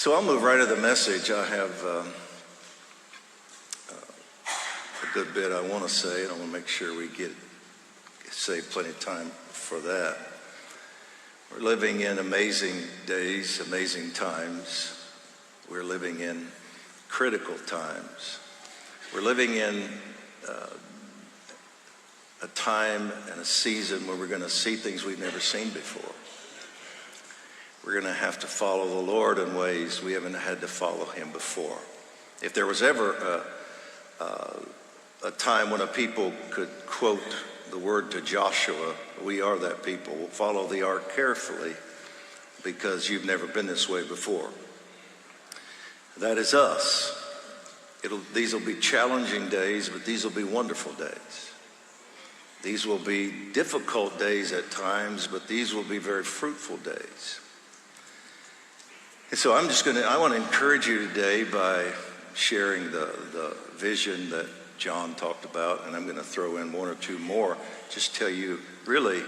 So I'll move right to the message. I have a good bit I want to say, and I want to make sure we save plenty of time for that. We're living in amazing days, amazing times. We're living in critical times. We're living in a time and a season where we're going to see things we've never seen before. We're going to have to follow the Lord in ways we haven't had to follow him before. If there was ever a time when a people could quote the word to Joshua, we are that people. We'll follow the ark carefully because you've never been this way before. That is us. These will be challenging days, but these will be wonderful days. These will be difficult days at times, but these will be very fruitful days. And so I want to encourage you today by sharing the vision that John talked about, and I'm going to throw in one or two more, just tell you, really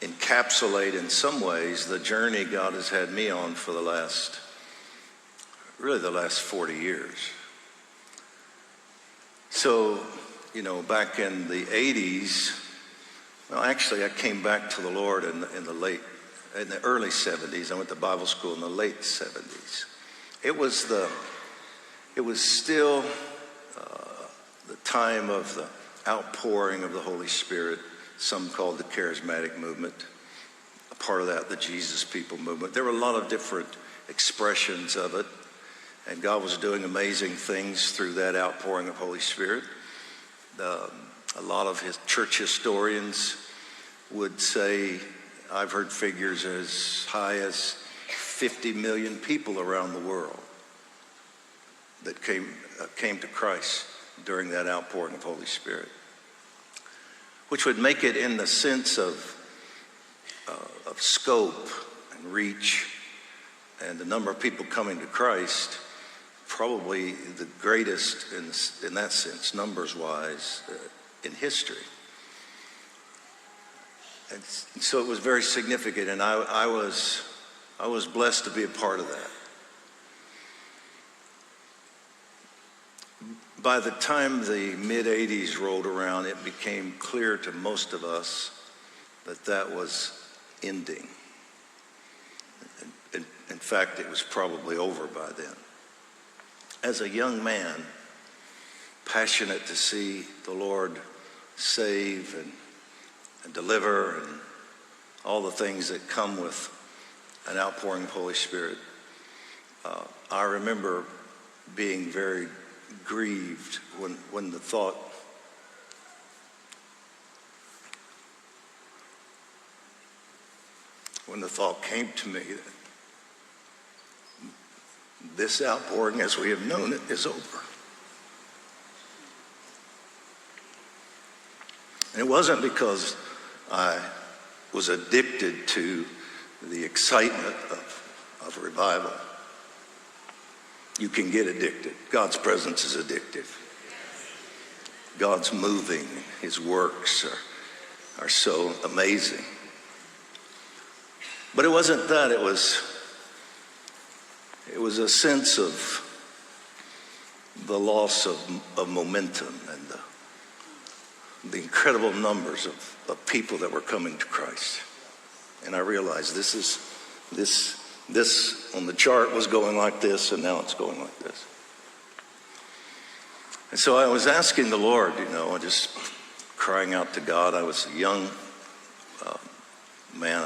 encapsulate in some ways the journey God has had me on for the last 40 years. So, back in the 80s, well, actually I came back to the Lord in the early 70s. I went to Bible school in the late 70s. It was still the time of the outpouring of the Holy Spirit. Some called the charismatic movement. A part of that, the Jesus People movement. There were a lot of different expressions of it. And God was doing amazing things through that outpouring of Holy Spirit. A lot of his church historians would say, I've heard figures as high as 50 million people around the world that came to Christ during that outpouring of Holy Spirit, which would make it, in the sense of scope and reach and the number of people coming to Christ, probably the greatest in that sense, numbers-wise, in history. And so it was very significant, and I was blessed to be a part of that. By the time the mid-'80s rolled around, it became clear to most of us that was ending. In fact, it was probably over by then. As a young man, passionate to see the Lord save and deliver and all the things that come with an outpouring of Holy Spirit, I remember being very grieved when the thought came to me that this outpouring as we have known it is over. And it wasn't because I was addicted to the excitement of revival. You can get addicted. God's presence is addictive. God's moving. His works are so amazing. But it wasn't that. It was a sense of the loss of momentum and the incredible numbers of people that were coming to Christ. And I realized this on the chart was going like this, and now it's going like this. And so I was asking the Lord, just crying out to God. I was a young man.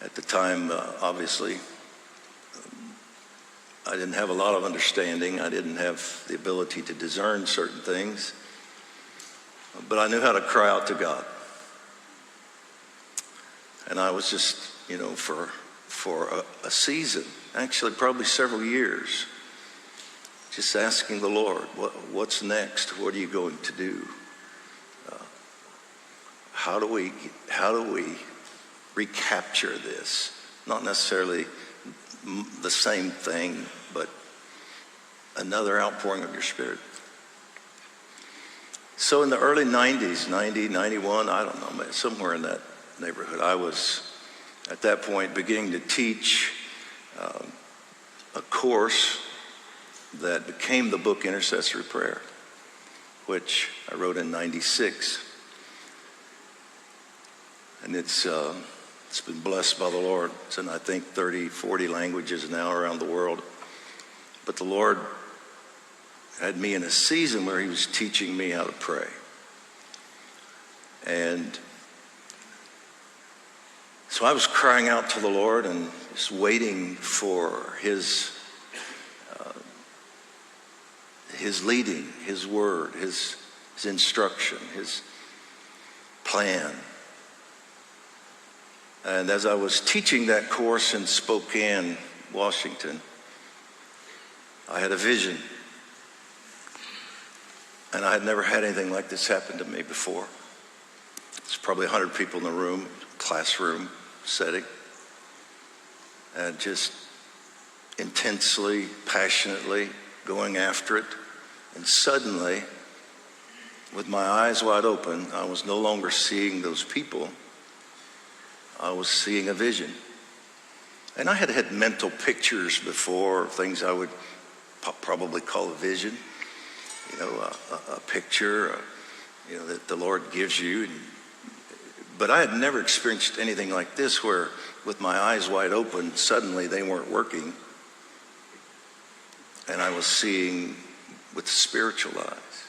At the time, obviously, I didn't have a lot of understanding. I didn't have the ability to discern certain things. But I knew how to cry out to God. And I was just, for a season, actually probably several years, just asking the Lord, what's next? What are you going to do? How do we recapture this? Not necessarily the same thing, but another outpouring of your Spirit. So in the early 90s, 90, 91, I don't know, somewhere in that neighborhood, I was at that point beginning to teach course that became the book Intercessory Prayer, which I wrote in '96. And it's been blessed by the Lord. It's in, I think, 30, 40 languages now around the world. But the Lord had me in a season where he was teaching me how to pray. And so I was crying out to the Lord and just waiting for his leading, his word, his instruction, his plan. And as I was teaching that course in Spokane, Washington, I had a vision. And I had never had anything like this happen to me before. There's probably 100 people in the room, classroom setting, and just intensely, passionately going after it. And suddenly, with my eyes wide open, I was no longer seeing those people. I was seeing a vision. And I had had mental pictures before, things I would probably call a vision. You know, a picture, you know, that the Lord gives you. But I had never experienced anything like this where with my eyes wide open, suddenly they weren't working. And I was seeing with spiritual eyes.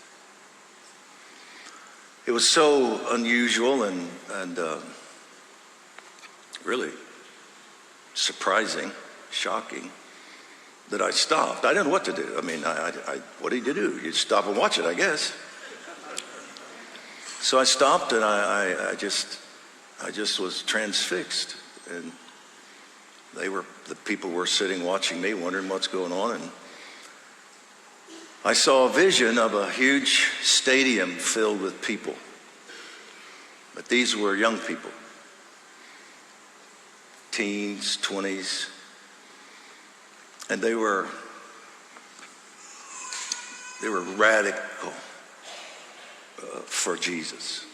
It was so unusual and really surprising, shocking, that I stopped. I didn't know what to do. I mean, what do you do? You stop and watch it, I guess. So I stopped, and I just was transfixed. And the people were sitting watching me, wondering what's going on. And I saw a vision of a huge stadium filled with people. But these were young people, teens, 20s, and they were radical for Jesus.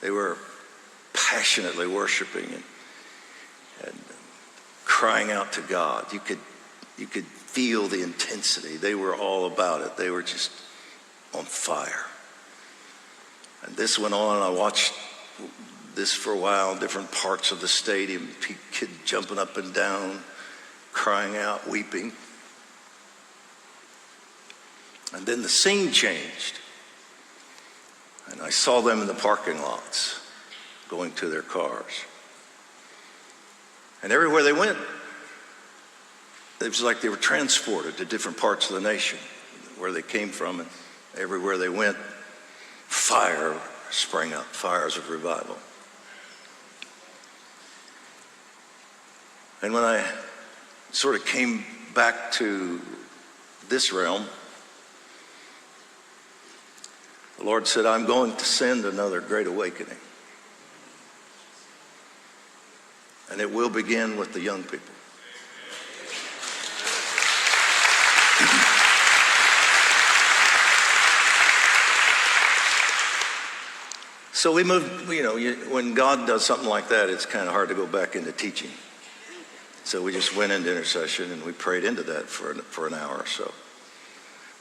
They were passionately worshiping and crying out to God. You could feel the intensity. They were all about it. They were just on fire. And this went on. I watched this for a while, different parts of the stadium, kids jumping up and down, crying out, weeping. And then the scene changed. And I saw them in the parking lots, going to their cars. And everywhere they went, it was like they were transported to different parts of the nation, where they came from, and everywhere they went, fire sprang up, fires of revival. And when I sort of came back to this realm, the Lord said, I'm going to send another great awakening. And it will begin with the young people. So we moved, when God does something like that, it's kind of hard to go back into teaching. So we just went into intercession and we prayed into that for an hour or so.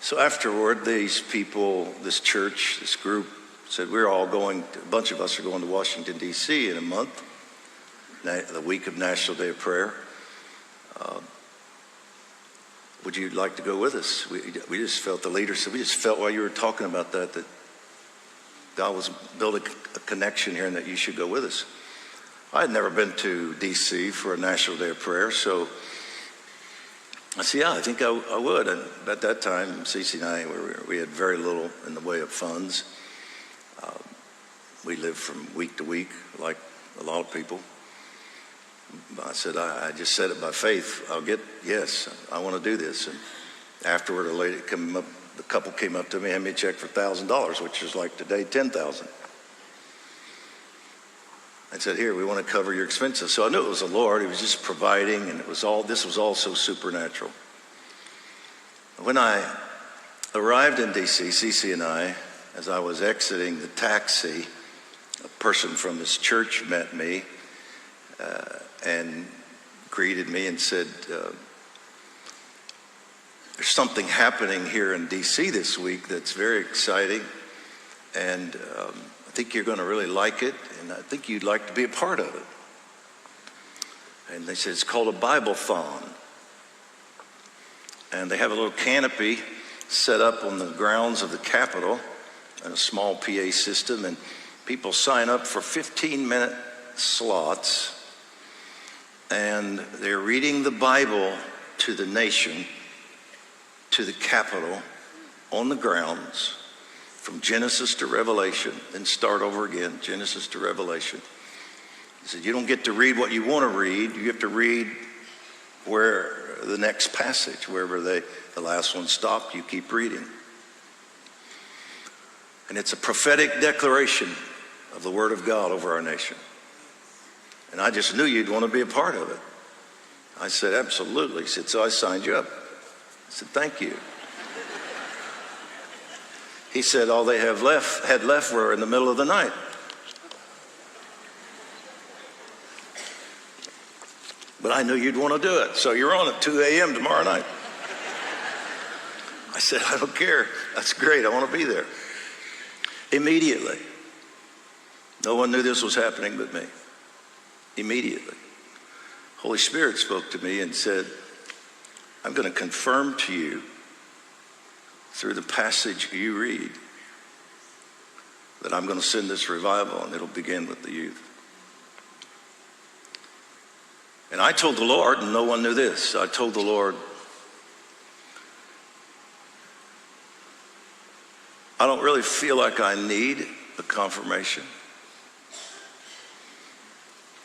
So afterward, these people, this church, this group said, a bunch of us are going to Washington, D.C. in a month, the week of National Day of Prayer. Would you like to go with us? We just felt, the leader said, we just felt while you were talking about that God was building a connection here and that you should go with us. I had never been to D.C. for a National Day of Prayer, so I said, yeah, I think I would. And at that time, Cece and I, we had very little in the way of funds. We lived from week to week, like a lot of people. I said, I just said it by faith. Yes, I want to do this. And afterward, the couple came up to me and handed me a check for $1,000, which is like today, $10,000. I said, here, we want to cover your expenses. So I knew it was the Lord. He was just providing, and this was all so supernatural. When I arrived in D.C., Cece and I, as I was exiting the taxi, a person from this church met me and greeted me and said, There's something happening here in D.C. this week that's very exciting, and I think you're going to really like it, and I think you'd like to be a part of it. And they said it's called a Bible-thon. And they have a little canopy set up on the grounds of the Capitol and a small PA system, and people sign up for 15-minute slots, and they're reading the Bible to the nation, to the Capitol, on the grounds, from Genesis to Revelation, then start over again, Genesis to Revelation. He said, you don't get to read what you want to read, you have to read where the next passage, wherever the last one stopped, you keep reading. And it's a prophetic declaration of the Word of God over our nation. And I just knew you'd want to be a part of it. I said, absolutely. He said, so I signed you up. I said, thank you. He said, all they had left were in the middle of the night. But I knew you'd want to do it. So you're on at 2 a.m. tomorrow night. I said, I don't care. That's great. I want to be there. Immediately. No one knew this was happening but me. Immediately. Holy Spirit spoke to me and said, I'm going to confirm to you through the passage you read that I'm going to send this revival, and it'll begin with the youth. And I told the Lord, and no one knew this, I told the Lord, I don't really feel like I need a confirmation.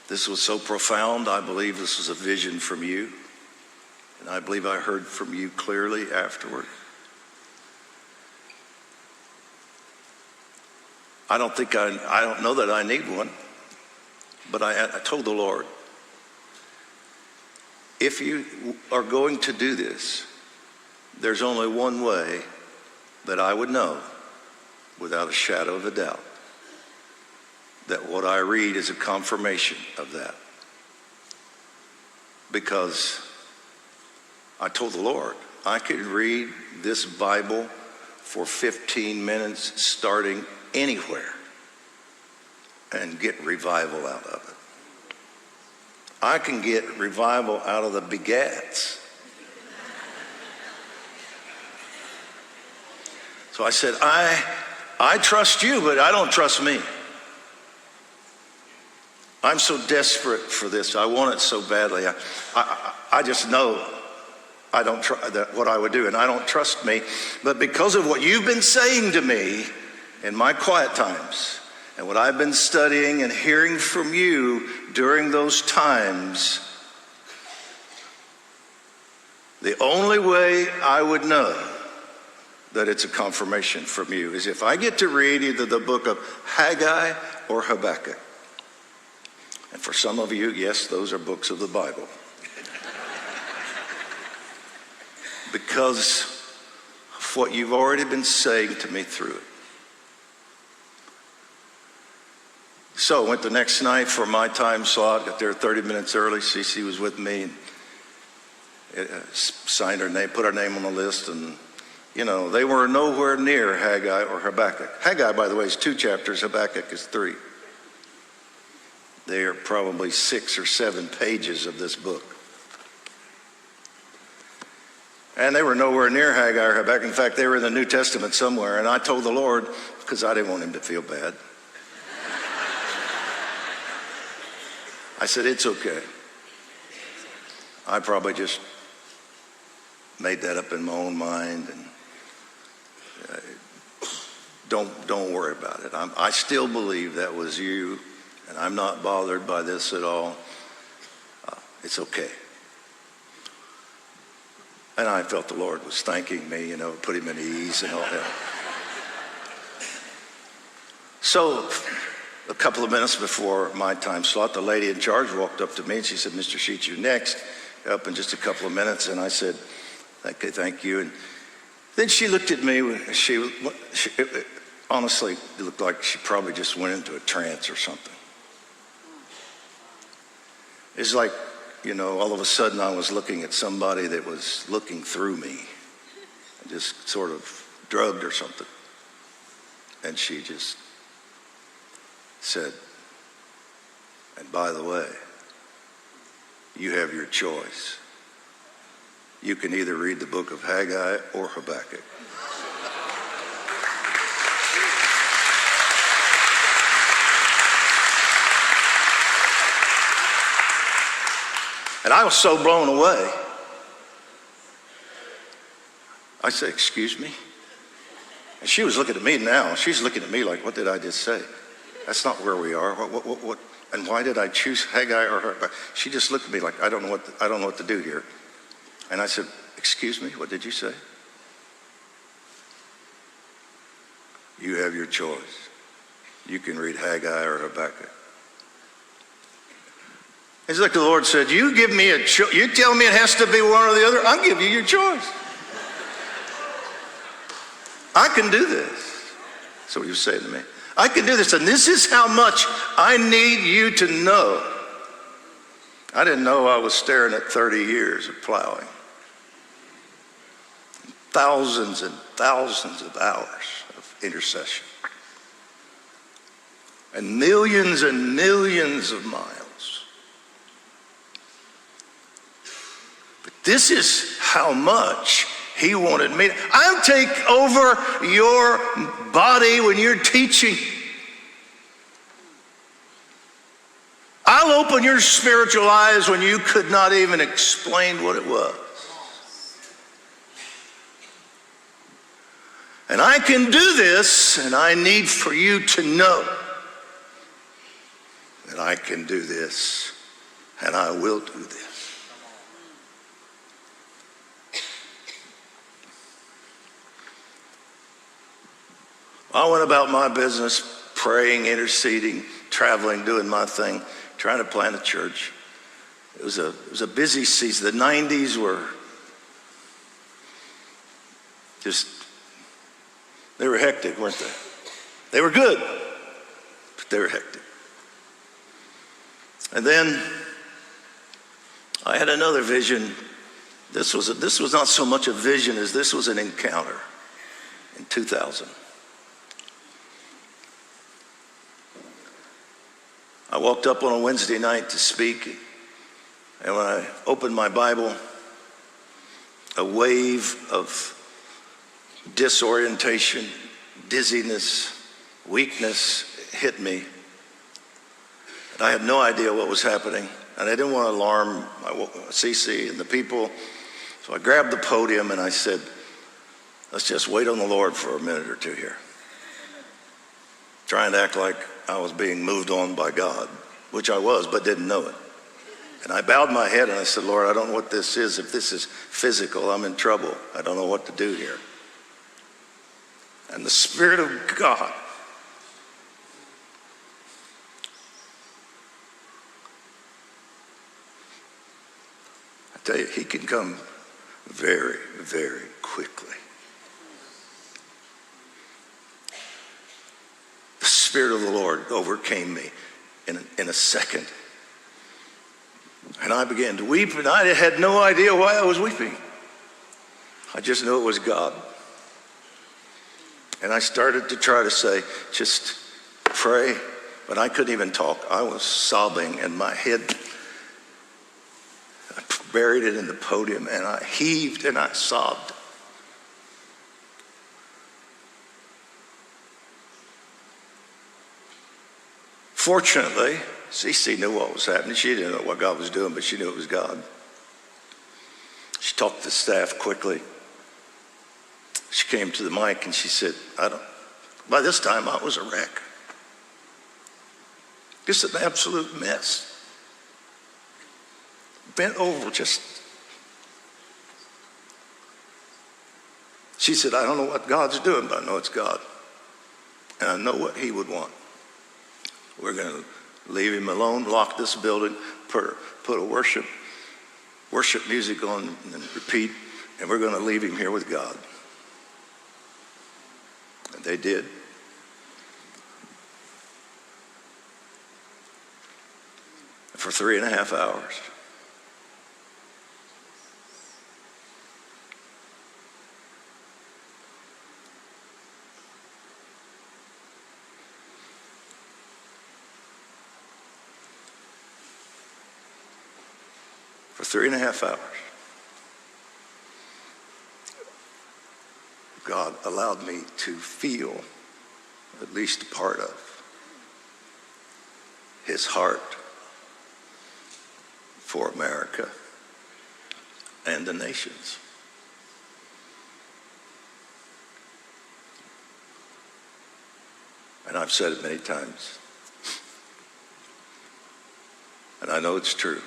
This was so profound. I believe this was a vision from you. And I believe I heard from you clearly afterward. I don't know that I need one, but I told the Lord, if you are going to do this, there's only one way that I would know without a shadow of a doubt that what I read is a confirmation of that. Because I told the Lord, I could read this Bible for 15 minutes starting anywhere and get revival out of it. I can get revival out of the begats. So I said, I trust you, but I don't trust me. I'm so desperate for this. I want it so badly. I just know I don't what I would do, and I don't trust me. But because of what you've been saying to me in my quiet times, and what I've been studying and hearing from you during those times, the only way I would know that it's a confirmation from you is if I get to read either the book of Haggai or Habakkuk. And for some of you, yes, those are books of the Bible. Because of what you've already been saying to me through it. So I went the next night for my time slot, got there 30 minutes early. Cece was with me, and signed her name, put her name on the list, and you know, they were nowhere near Haggai or Habakkuk. Haggai, by the way, is 2 chapters, Habakkuk is 3. They are probably 6 or 7 pages of this book. And they were nowhere near Haggai or Habakkuk. In fact, they were in the New Testament somewhere, and I told the Lord, because I didn't want him to feel bad, I said, it's okay. I probably just made that up in my own mind, and don't worry about it. I still believe that was you, and I'm not bothered by this at all. It's okay. And I felt the Lord was thanking me, put him at ease and all that. So a couple of minutes before my time slot, the lady in charge walked up to me and she said, Mr. Sheets, you're next, up in just a couple of minutes. And I said, okay, thank you. And then she looked at me. She honestly looked like she probably just went into a trance or something. It's like, all of a sudden I was looking at somebody that was looking through me. just sort of drugged or something. And she just said, and by the way, you have your choice. You can either read the book of Haggai or Habakkuk. And I was so blown away. I said, excuse me? And she was looking at me now. She's looking at me like, what did I just say? That's not where we are. What? And why did I choose Haggai or her? She just looked at me like, I don't know what to do here. And I said, excuse me, what did you say? You have your choice. You can read Haggai or Habakkuk. It's like the Lord said, you give me a choice. You tell me it has to be one or the other. I'll give you your choice. I can do this. That's what he was saying to me. I can do this, and this is how much I need you to know. I didn't know I was staring at 30 years of plowing. Thousands and thousands of hours of intercession. And millions of miles. But this is how much he wanted me. I'll take over your body when you're teaching. I'll open your spiritual eyes when you could not even explain what it was. And I can do this, and I need for you to know that I can do this, and I will do this. I went about my business, praying, interceding, traveling, doing my thing, trying to plant a church. It was a busy season. The 90s were just, they were hectic, weren't they? They were good, but they were hectic. And then I had another vision. This was not so much a vision as this was an encounter in 2000. I walked up on a Wednesday night to speak, and when I opened my Bible, a wave of disorientation, dizziness, weakness hit me. And I had no idea what was happening, and I didn't want to alarm Cece and the people, so I grabbed the podium and I said, let's just wait on the Lord for a minute or two here. Trying to act like I was being moved on by God, which I was, but didn't know it. And I bowed my head and I said, Lord, I don't know what this is. If this is physical, I'm in trouble. I don't know what to do here. And the Spirit of God I tell you, he can come very, very quickly. The Spirit of the Lord overcame me in a second. And I began to weep, and I had no idea why I was weeping. I just knew it was God. And I started to try to say, just pray, but I couldn't even talk. I was sobbing, and my head, I buried it in the podium, and I heaved and I sobbed. Fortunately, Cece knew what was happening. She didn't know what God was doing, but she knew it was God. She talked to the staff quickly. She came to the mic and she said, by this time I was a wreck. Just an absolute mess. Bent over just. She said, I don't know what God's doing, but I know it's God. And I know what he would want. We're going to leave him alone, lock this building, put a worship music on and repeat, and we're going to leave him here with God. And they did. For 3.5 hours. for 3.5 hours, God allowed me to feel at least a part of his heart for America and the nations. And I've said it many times, and I know it's true.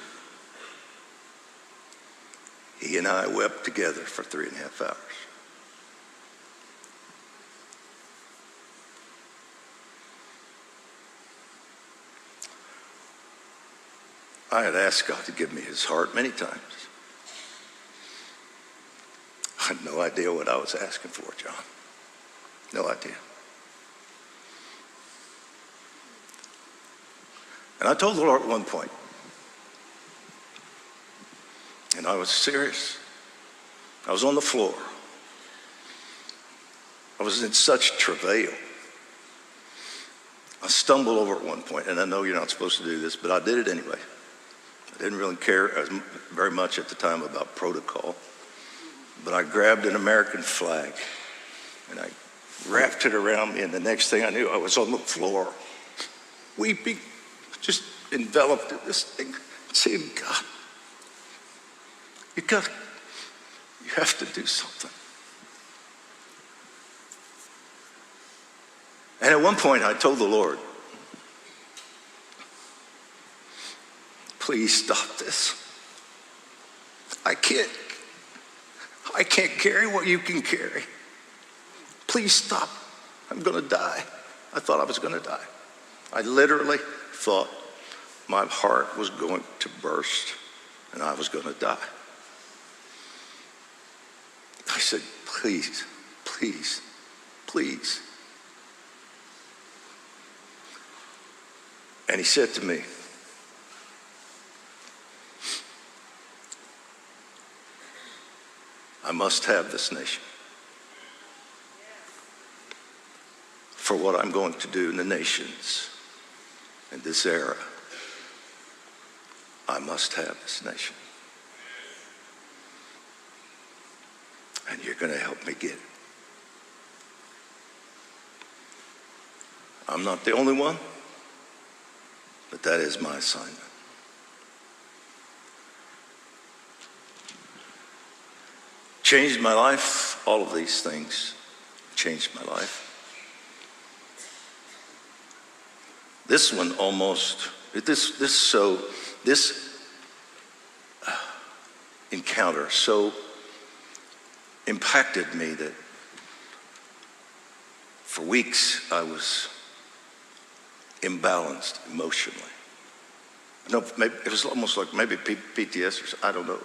He and I wept together for 3.5 hours. I had asked God to give me his heart many times. I had no idea what I was asking for, John. No idea. And I told the Lord at one point, and I was serious. I was on the floor. I was in such travail. I stumbled over at one point, and I know you're not supposed to do this, but I did it anyway. I didn't really care very much at the time about protocol, but I grabbed an American flag, and I wrapped it around me, and the next thing I knew, I was on the floor, weeping, just enveloped in this thing, saying, God, you have to do something. And at one point I told the Lord, please stop this. I can't carry what you can carry. Please stop. I'm going to die. I thought I was going to die. I literally thought my heart was going to burst and I was going to die. I said, please, please, please. And he said to me, I must have this nation. For what I'm going to do in the nations in this era, I must have this nation. And you're going to help me get it. I'm not the only one, but that is my assignment. Changed my life. All of these things changed my life. This one almost, this encounter so impacted me that for weeks I was imbalanced emotionally. No, maybe it was almost like maybe PTS or something. I don't know.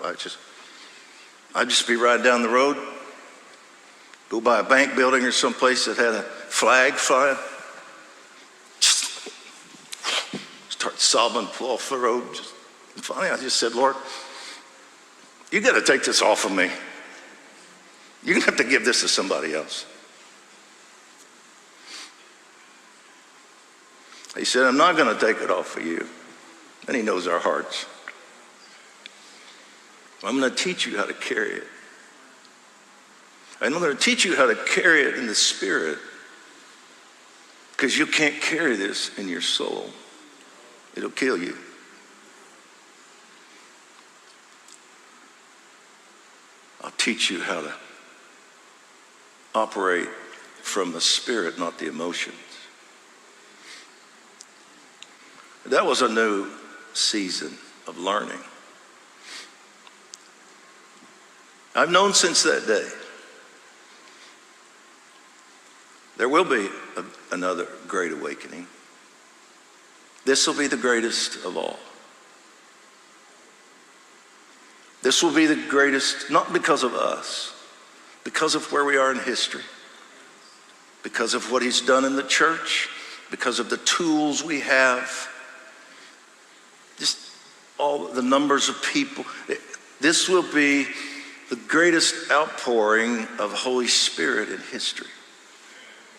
I'd just be riding down the road, go by a bank building or someplace that had a flag flying, start sobbing, pull off the road. And finally I just said, Lord, you got to take this off of me. You're going to have to give this to somebody else. He said, I'm not going to take it off of you. And he knows our hearts. I'm going to teach you how to carry it. And I'm going to teach you how to carry it in the spirit. Because you can't carry this in your soul. It'll kill you. I'll teach you how to operate from the spirit, not the emotions. That was a new season of learning. I've known since that day there will be another great awakening. This will be the greatest of all. This will be the greatest, not because of us, because of where we are in history, because of what he's done in the church, because of the tools we have, just all the numbers of people. This will be the greatest outpouring of Holy Spirit in history.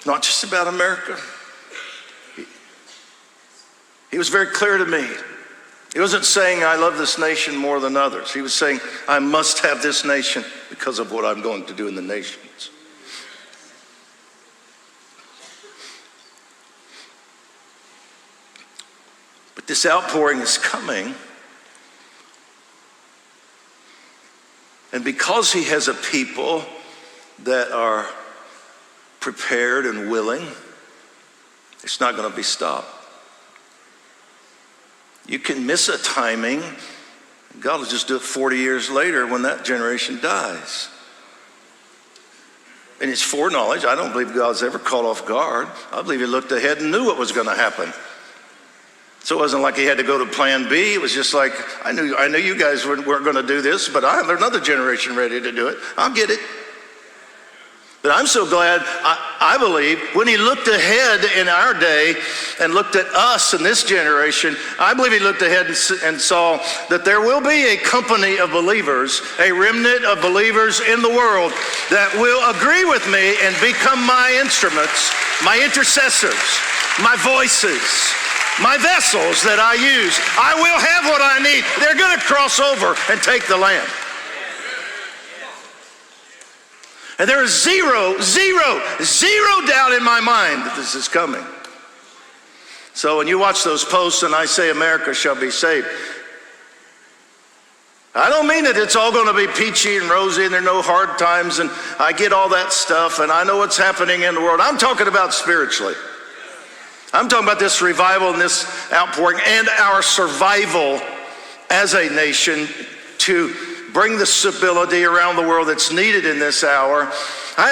Not just about America. He was very clear to me. He wasn't saying, I love this nation more than others. He was saying, I must have this nation because of what I'm going to do in the nations. But this outpouring is coming. And because he has a people that are prepared and willing, it's not going to be stopped. You can miss a timing. God will just do it 40 years later when that generation dies. And it's foreknowledge. I don't believe God's ever caught off guard. I believe he looked ahead and knew what was going to happen. So it wasn't like he had to go to plan B. It was just like, I knew you guys weren't going to do this, but I have another generation ready to do it. I'll get it. But I'm so glad, I believe, when he looked ahead in our day and looked at us in this generation, I believe he looked ahead and saw that there will be a company of believers, a remnant of believers in the world that will agree with me and become my instruments, my intercessors, my voices, my vessels that I use. I will have what I need. They're going to cross over and take the land. And there is zero doubt in my mind that this is coming. So when you watch those posts and I say America shall be saved, I don't mean that it's all going to be peachy and rosy and there are no hard times, and I get all that stuff and I know what's happening in the world. I'm talking about spiritually. I'm talking about this revival and this outpouring and our survival as a nation to bring the stability around the world that's needed in this hour. I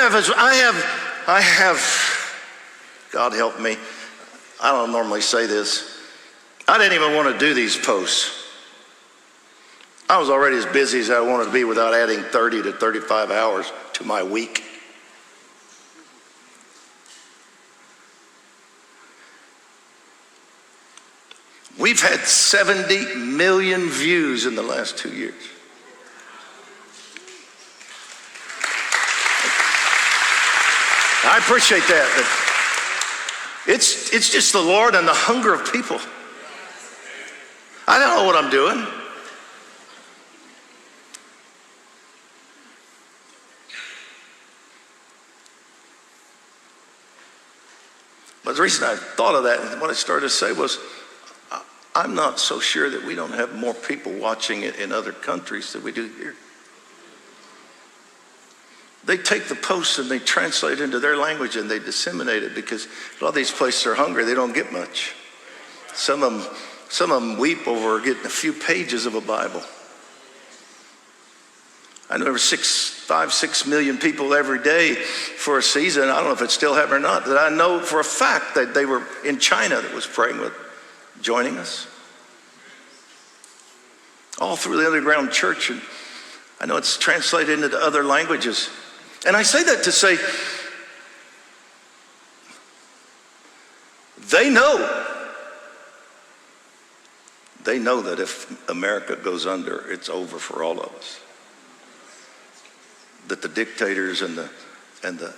have, God help me, I don't normally say this. I didn't even want to do these posts. I was already as busy as I wanted to be without adding 30 to 35 hours to my week. We've had 70 million views in the last 2 years. I appreciate that. It's just the Lord and the hunger of people. I don't know what I'm doing. But the reason I thought of that and what I started to say was, I'm not so sure that we don't have more people watching it in other countries than we do here. They take the posts and they translate it into their language and they disseminate it because a lot of these places are hungry. They don't get much. Some of them weep over getting a few pages of a Bible. I know over 5-6 million people every day for a season. I don't know if it's still happening or not. That I know for a fact that they were in China that was praying with, joining us. All through the underground church. And I know it's translated into other languages. And I say that to say, they know that if America goes under, it's over for all of us. That the dictators and the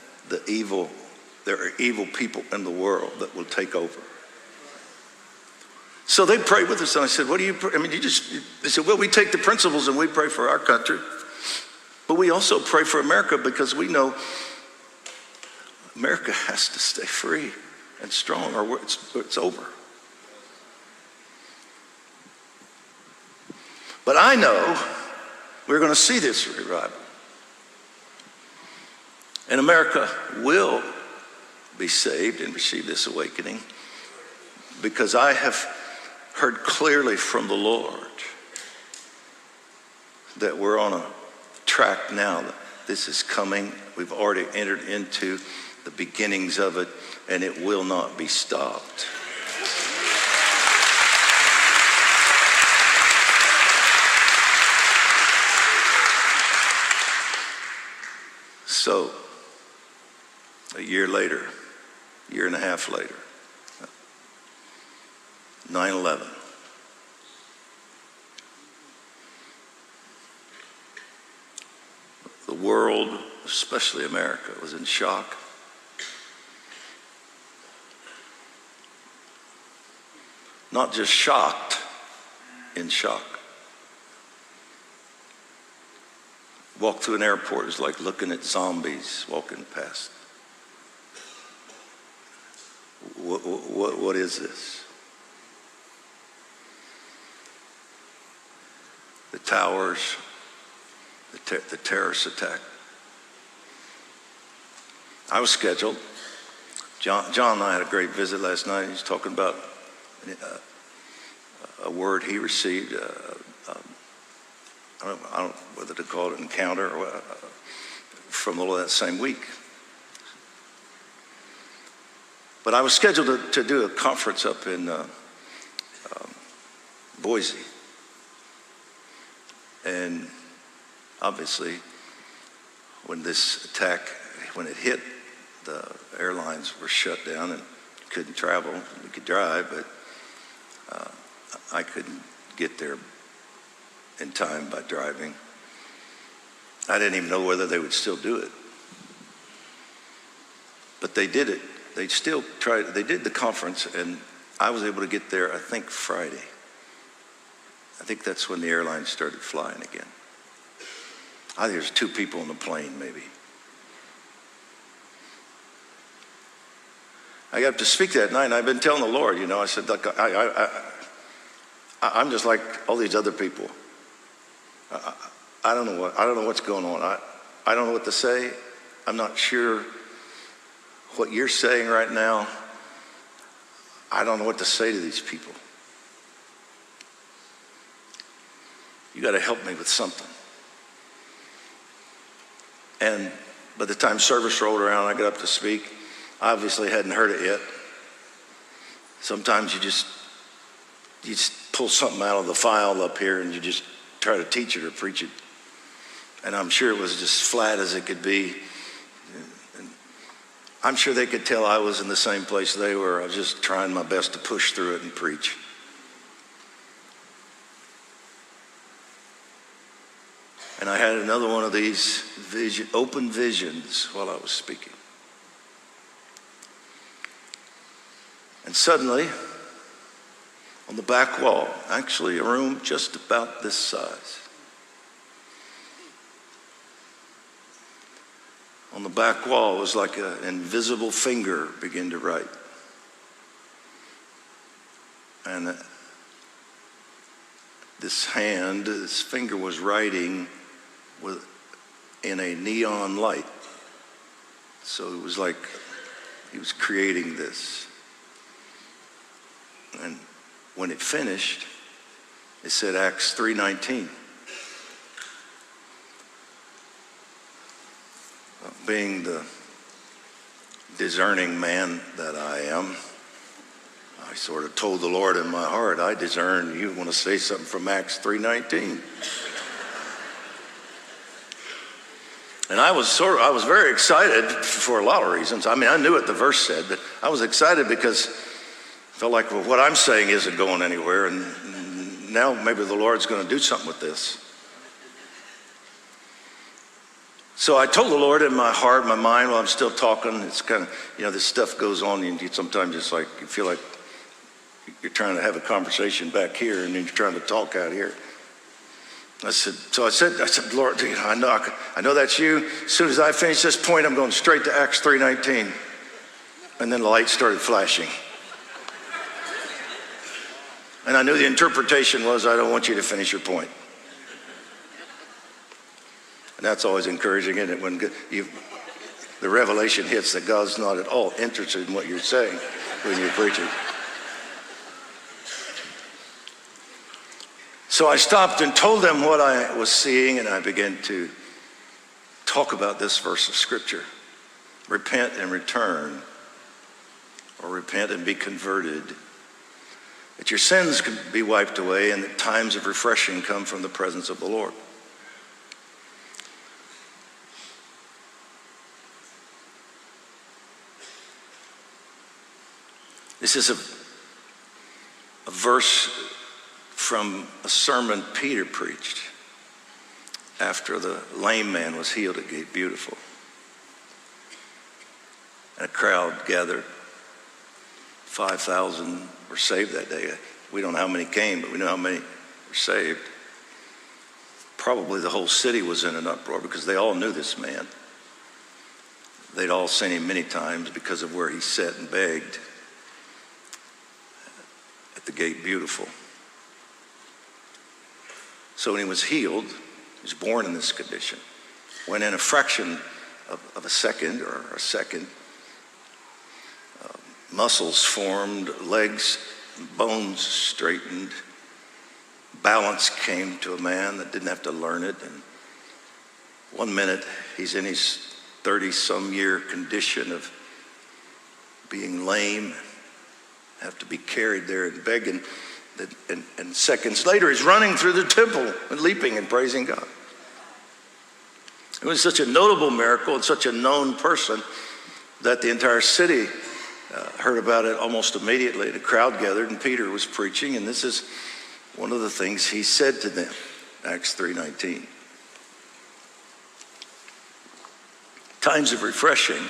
evil, there are evil people in the world that will take over. So they prayed with us, and I said, what do you pray? I mean, they said, well, we take the principles and we pray for our country. But we also pray for America because we know America has to stay free and strong or it's over. But I know we're going to see this revival. And America will be saved and receive this awakening because I have heard clearly from the Lord that we're on a track now. This is coming. We've already entered into the beginnings of it, and it will not be stopped. So, a year later, year and a half later, 9/11. The world, especially America, was in shock. Not just shocked, in shock. Walk through an airport is like looking at zombies walking past. What is this? The towers, the terrorist attack. I was scheduled. John and I had a great visit last night. He was talking about a word he received. I don't know whether to call it an encounter or from the Lord that same week. But I was scheduled to do a conference up in Boise. And obviously, when this attack, when it hit, the airlines were shut down and couldn't travel. We could drive, but I couldn't get there in time by driving. I didn't even know whether they would still do it. But they did it. They still tried. They did the conference, and I was able to get there, I think, Friday. I think that's when the airlines started flying again. I think there's 2 people on the plane, maybe. I got up to speak that night, and I've been telling the Lord, I said, look, I'm just like all these other people. I don't know what's going on. I don't know what to say. I'm not sure what you're saying right now. I don't know what to say to these people. You got to help me with something. And by the time service rolled around, I got up to speak. I obviously hadn't heard it yet. Sometimes you just pull something out of the file up here and you just try to teach it or preach it. And I'm sure it was just flat as it could be. And I'm sure they could tell I was in the same place they were. I was just trying my best to push through it and preach. And I had another one of these open visions while I was speaking. And suddenly, on the back wall, actually a room just about this size, on the back wall was like an invisible finger began to write. And this finger was writing in a neon light. So it was like he was creating this. And when it finished, it said Acts 3:19. Being the discerning man that I am, I sort of told the Lord in my heart, I discern you want to say something from Acts 3:19. And I was very excited for a lot of reasons. I mean, I knew what the verse said, but I was excited because I felt like, well, what I'm saying isn't going anywhere, and now maybe the Lord's going to do something with this. So I told the Lord in my heart, my mind, while I'm still talking, it's kind of, this stuff goes on, and you sometimes just like, you feel like you're trying to have a conversation back here, and then you're trying to talk out here. I said, Lord, I know that's you. As soon as I finish this point, I'm going straight to Acts 3:19. And then the light started flashing. And I knew the interpretation was, I don't want you to finish your point. And that's always encouraging, isn't it? When the revelation hits that God's not at all interested in what you're saying when you're preaching. So I stopped and told them what I was seeing, and I began to talk about this verse of Scripture. Repent and return, or repent and be converted, that your sins can be wiped away and that times of refreshing come from the presence of the Lord. This is a verse from a sermon Peter preached after the lame man was healed at Gate Beautiful. And a crowd gathered. 5,000 were saved that day. We don't know how many came, but we know how many were saved. Probably the whole city was in an uproar because they all knew this man. They'd all seen him many times because of where he sat and begged at the gate beautiful. So when he was healed, he was born in this condition. When in a fraction of a second, muscles formed, legs, bones straightened, balance came to a man that didn't have to learn it. And 1 minute he's in his 30-some year condition of being lame, have to be carried there and begging. And seconds later, he's running through the temple and leaping and praising God. It was such a notable miracle and such a known person that the entire city heard about it almost immediately. The crowd gathered and Peter was preaching, and this is one of the things he said to them, Acts 3:19. Times of refreshing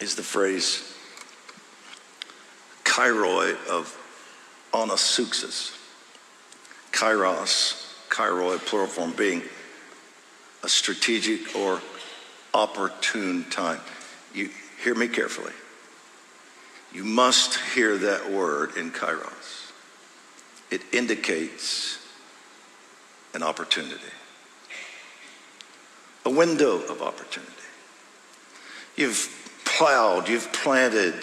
is the phrase kairoi of onasuxis. Kairos, kairoi, plural form, being a strategic or opportune time. You hear me carefully. You must hear that word in kairos. It indicates an opportunity, a window of opportunity. You've plowed, you've planted,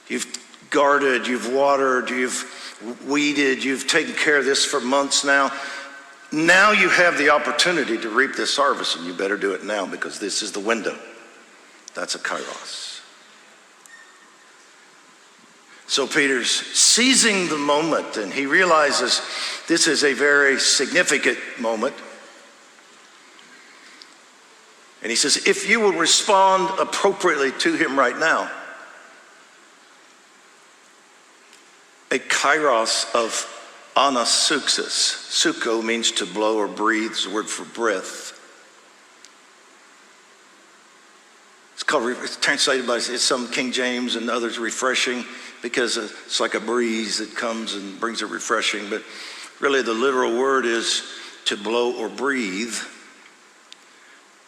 you've guarded, you've watered, you've weeded, you've taken care of this for months now. Now you have the opportunity to reap this harvest, and you better do it now because this is the window. That's a kairos. So Peter's seizing the moment, and he realizes this is a very significant moment. And he says, if you will respond appropriately to him right now, a kairos of onasuxis. Suko means to blow or breathe. It's the word for breath. It's translated by some King James and others refreshing because it's like a breeze that comes and brings a refreshing. But really the literal word is to blow or breathe.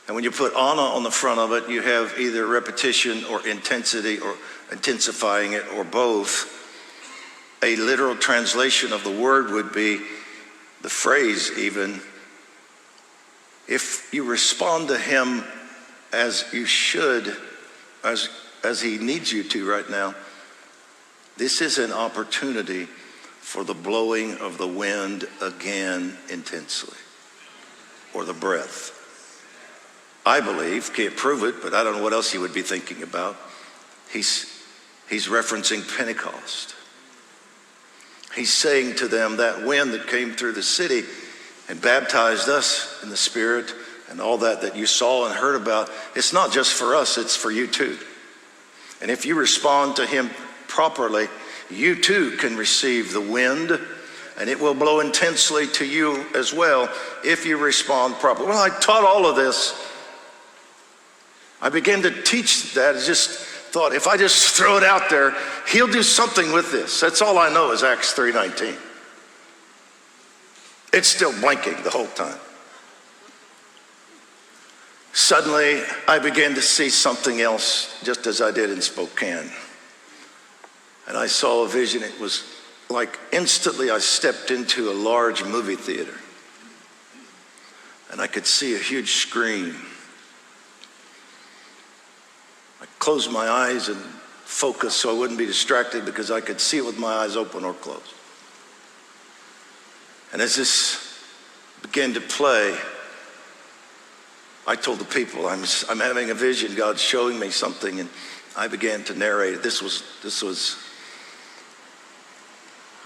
And when you put ana on the front of it, you have either repetition or intensity or intensifying it or both. A literal translation of the word would be the phrase even, if you respond to him as you should, as he needs you to right now, this is an opportunity for the blowing of the wind again intensely, or the breath. I believe, can't prove it, but I don't know what else he would be thinking about. He's referencing Pentecost. He's saying to them that wind that came through the city and baptized us in the Spirit and all that you saw and heard about, it's not just for us, it's for you too. And if you respond to him properly, you too can receive the wind, and it will blow intensely to you as well if you respond properly. Well, I taught all of this. I began to teach that. I just thought, if I just throw it out there, he'll do something with this. That's all I know is Acts 3:19. It's still blinking the whole time. Suddenly, I began to see something else, just as I did in Spokane. And I saw a vision. It was like instantly I stepped into a large movie theater. And I could see a huge screen. I closed my eyes and focused so I wouldn't be distracted because I could see it with my eyes open or closed. And as this began to play, I told the people, I'm having a vision, God's showing me something, and I began to narrate it. This was,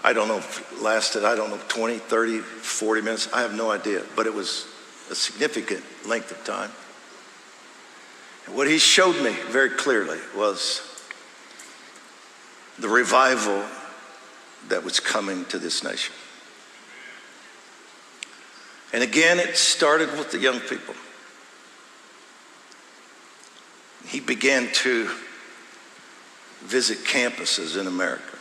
I don't know if it lasted, 20, 30, 40 minutes. I have no idea, but it was a significant length of time. And what he showed me very clearly was the revival that was coming to this nation. And again, it started with the young people. He began to visit campuses in America.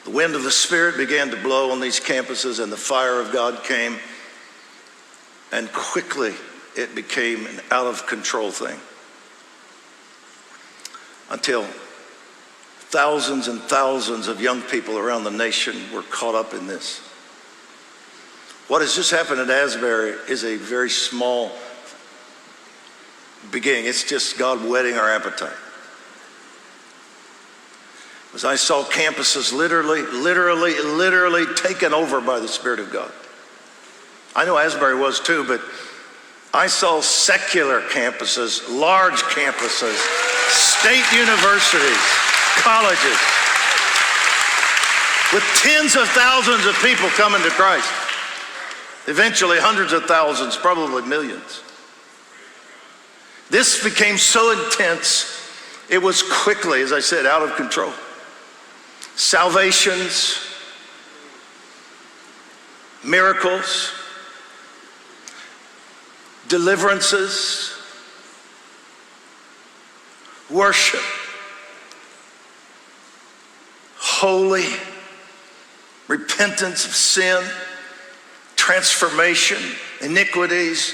The wind of the Spirit began to blow on these campuses, and the fire of God came, and quickly it became an out-of-control thing, until thousands and thousands of young people around the nation were caught up in this. What has just happened at Asbury is a very small beginning. It's just God whetting our appetite. As I saw campuses literally taken over by the Spirit of God. I know Asbury was too, but I saw secular campuses, large campuses, state universities, colleges, with tens of thousands of people coming to Christ. Eventually hundreds of thousands, probably millions. This became so intense, it was quickly, as I said, out of control. Salvations, miracles, deliverances, worship, holy, repentance of sin, transformation, iniquities,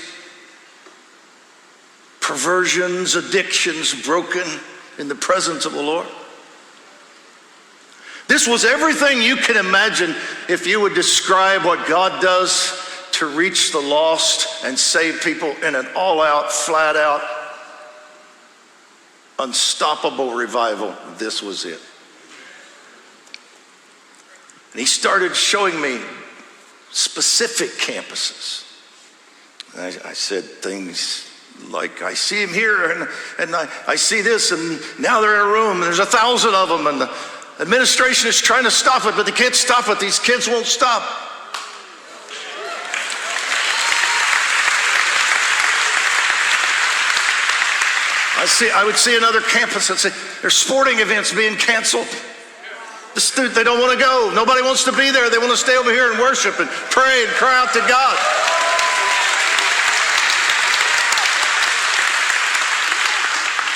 perversions, addictions broken in the presence of the Lord. This was everything you can imagine if you would describe what God does to reach the lost and save people in an all-out, flat-out, unstoppable revival. This was it. And he started showing me specific campuses. And I said things like, I see him here, and I see this, and now they're in a room, and there's 1,000 of them, and the administration is trying to stop it, but they can't stop it. These kids won't stop. I would see another campus and say, there's sporting events being canceled. They don't want to go. Nobody wants to be there. They want to stay over here and worship and pray and cry out to God.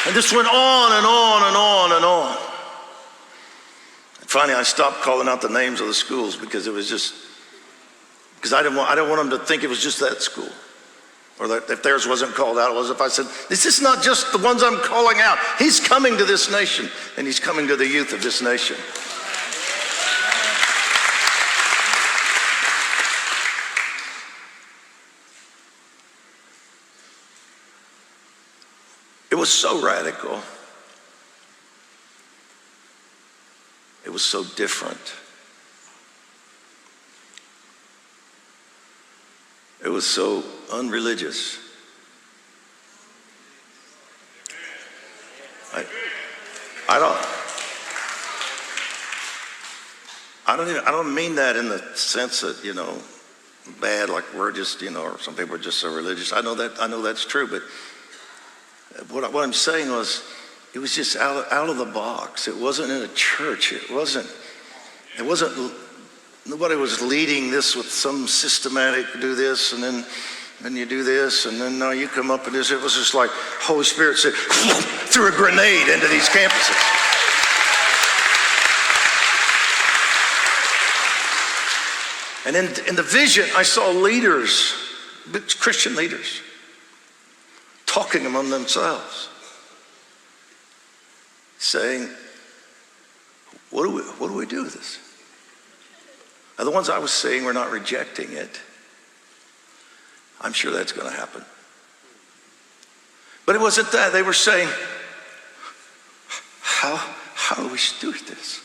And this went on and on and on and on. And finally, I stopped calling out the names of the schools because it was just, because I didn't want them to think it was just that school. Or that if theirs wasn't called out, it was if I said, this is not just the ones I'm calling out. He's coming to this nation, and he's coming to the youth of this nation. It was so radical. It was so different. It was so unreligious. I don't mean that in the sense that, bad, like we're just, or some people are just so religious. I know that's true, but what I'm saying was, it was just out of the box. It wasn't in a church. It wasn't. Nobody was leading this with some systematic, do this, and then you do this, and then now you come up with this. It was just like Holy Spirit said, threw a grenade into these campuses. And in the vision, I saw leaders, Christian leaders, talking among themselves, saying, what do we do with this? Now, the ones I was saying were not rejecting it. I'm sure that's going to happen. But it wasn't that. They were saying, how do we do this?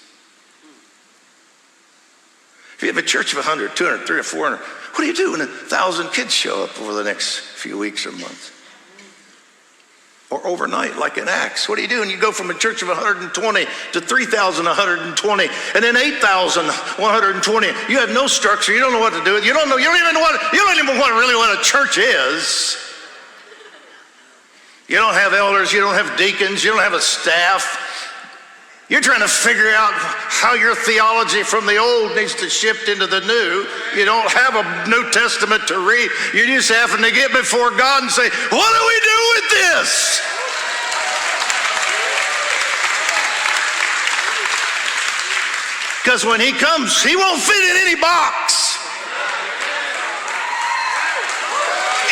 If you have a church of 100, 200, 300, 400, what do you do when 1,000 kids show up over the next few weeks or months? Or overnight, like in Acts. What do you do? And you go from a church of 120 to 3,120, and then 8,120. You have no structure. You don't know what to do. You don't even know really what a church is. You don't have elders. You don't have deacons. You don't have a staff. You're trying to figure out how your theology from the old needs to shift into the new. You don't have a New Testament to read. You're just having to get before God and say, what do we do with this? Because when he comes, he won't fit in any box.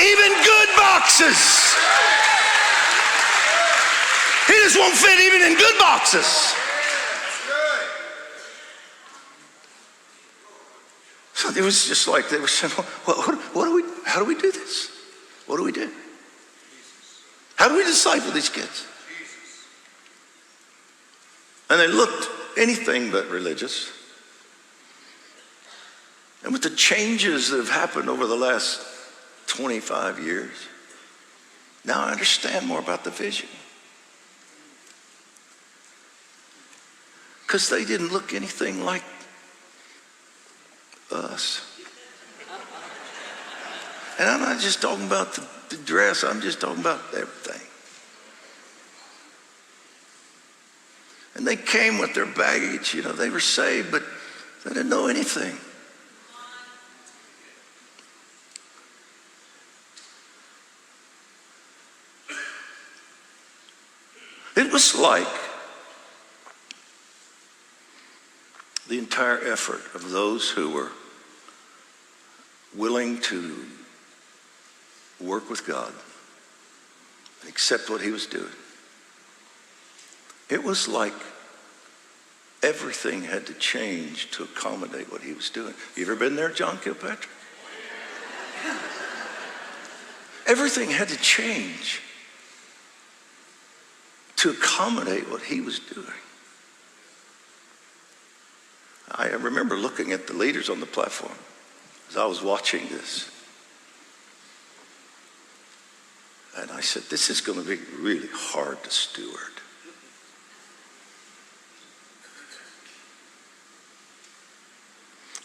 Even good boxes. He just won't fit even in good boxes. So it was just like they were saying, how do we do this? What do we do? How do we disciple these kids? And they looked anything but religious. And with the changes that have happened over the last 25 years, now I understand more about the vision. Because they didn't look anything like us. And I'm not just talking about the dress, I'm just talking about everything. And they came with their baggage, they were saved, but they didn't know anything. It was like the entire effort of those who were willing to work with God, accept what he was doing. It was like everything had to change to accommodate what he was doing. You ever been there, John Kilpatrick? Yeah. Everything had to change to accommodate what he was doing. I remember looking at the leaders on the platform as I was watching this. And I said, this is going to be really hard to steward.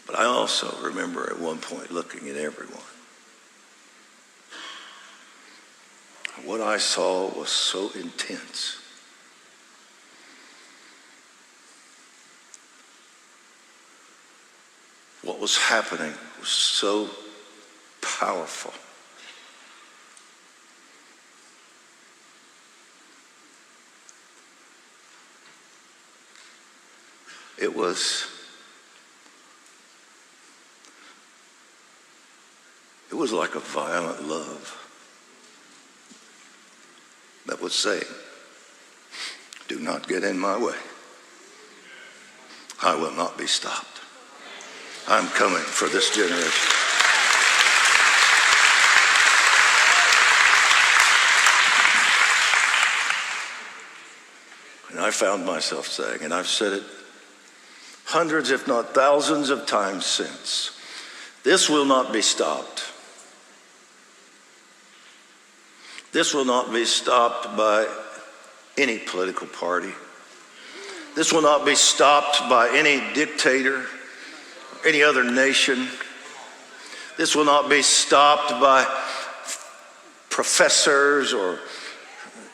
But I also remember at one point looking at everyone. What I saw was so intense. What was happening was so powerful. It was like a violent love that was saying, do not get in my way. I will not be stopped. I'm coming for this generation. And I found myself saying, and I've said it hundreds, if not thousands of times since, this will not be stopped. This will not be stopped by any political party. This will not be stopped by any dictator, any other nation. This will not be stopped by professors or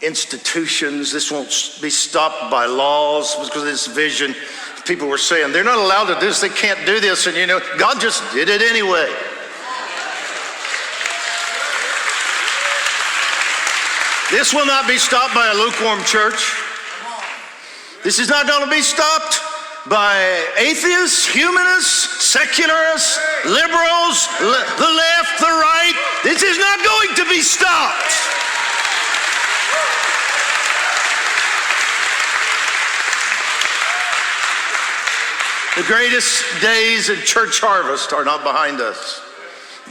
institutions. This won't be stopped by laws, because of this vision. People were saying, they're not allowed to do this, they can't do this, and God just did it anyway. This will not be stopped by a lukewarm church. This is not going to be stopped by atheists, humanists, secularists, liberals, the left, the right. This is not going to be stopped. The greatest days in Church Harvest are not behind us.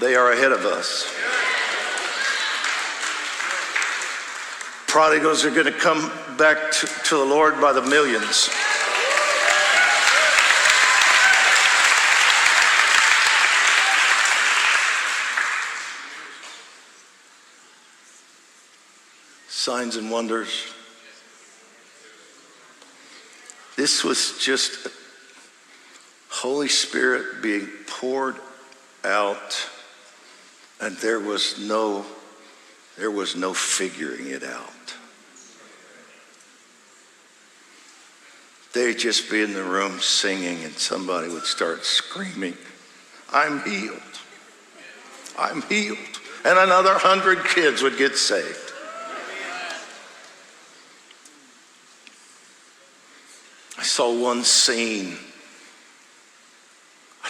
They are ahead of us. Prodigals are going to come back to the Lord by the millions. Signs and wonders. This was just Holy Spirit being poured out, and there was no figuring it out. They'd just be in the room singing, and somebody would start screaming, I'm healed. I'm healed. And another 100 kids would get saved. I saw one scene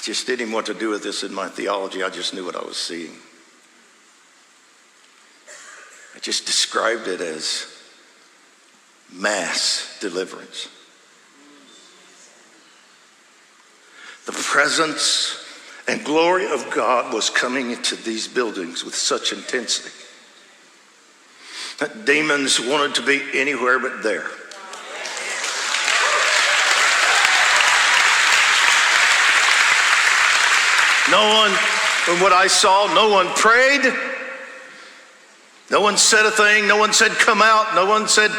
just didn't even want to do with this in my theology. I just knew what I was seeing. I just described it as mass deliverance. The presence and glory of God was coming into these buildings with such intensity that demons wanted to be anywhere but there. No one, from what I saw, no one prayed. No one said a thing. No one said come out. No one said